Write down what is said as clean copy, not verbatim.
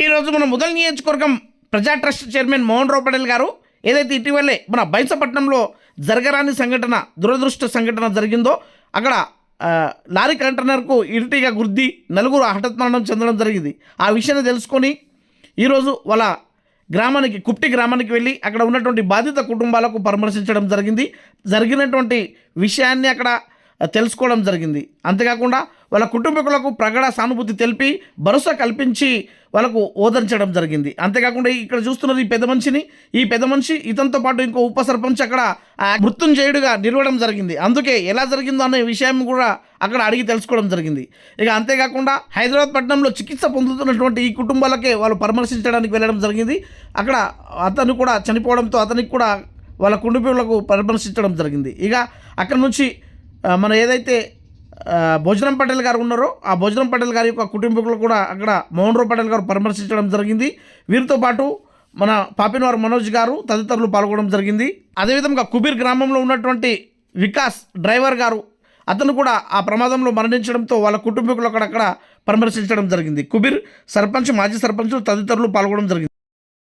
ఈరోజు మన ముదల్ నియోజకవర్గం ప్రజా ట్రస్ట్ చైర్మన్ మోహన్ రావు పటేల్ గారు ఏదైతే ఇటీవలే మన బైంసపట్నంలో జరగరాని సంఘటన, దురదృష్ట సంఘటన జరిగిందో అక్కడ లారీ కంటైనర్కు ఇరుటిగా గుద్ది నలుగురు హఠాత్మరణం చెందడం జరిగింది. ఆ విషయాన్ని తెలుసుకొని ఈరోజు వాళ్ళ గ్రామానికి, కుప్టి గ్రామానికి వెళ్ళి అక్కడ ఉన్నటువంటి బాధిత కుటుంబాలకు పరామర్శించడం జరిగింది. జరిగినటువంటి విషయాన్ని అక్కడ తెలుసుకోవడం జరిగింది. అంతేకాకుండా వాళ్ళ కుటుంబీకులకు ప్రగాఢ సానుభూతి తెలిపి భరోసా కల్పించి వాళ్ళకు ఓదార్చడం జరిగింది. అంతేకాకుండా ఇక్కడ చూస్తున్నది ఈ పెద్ద మనిషి ఇతనితో పాటు ఇంకో ఉప సర్పంచ్ అక్కడ మృత్యుంజయుడిగా నిలవడం జరిగింది. అందుకే ఎలా జరిగిందో అనే విషయం కూడా అక్కడ అడిగి తెలుసుకోవడం జరిగింది. ఇక అంతేకాకుండా హైదరాబాద్ పట్టణంలో చికిత్స పొందుతున్నటువంటి ఈ కుటుంబాలకే వాళ్ళు పరామర్శించడానికి వెళ్ళడం జరిగింది. అక్కడ అతను కూడా చనిపోవడంతో అతనికి కూడా వాళ్ళ కుటుంబీకులకు పరామర్శించడం జరిగింది. ఇక అక్కడ నుంచి మన ఏదైతే భోజనం పటేల్ గారు ఉన్నారో ఆ భోజనం పటేల్ గారి యొక్క కుటుంబీకులు కూడా అక్కడ మోహన్ రావు పటేల్ గారు పరామర్శించడం జరిగింది. వీరితో పాటు మన పాపినవారు మనోజ్ గారు తదితరులు పాల్గొనడం జరిగింది. అదేవిధంగా కుబీర్ గ్రామంలో ఉన్నటువంటి వికాస్ డ్రైవర్ గారు, అతను కూడా ఆ ప్రమాదంలో మరణించడంతో వాళ్ళ కుటుంబీకులు అక్కడ పరామర్శించడం జరిగింది. కుబీర్ సర్పంచ్, మాజీ సర్పంచ్ తదితరులు పాల్గొనడం జరిగింది.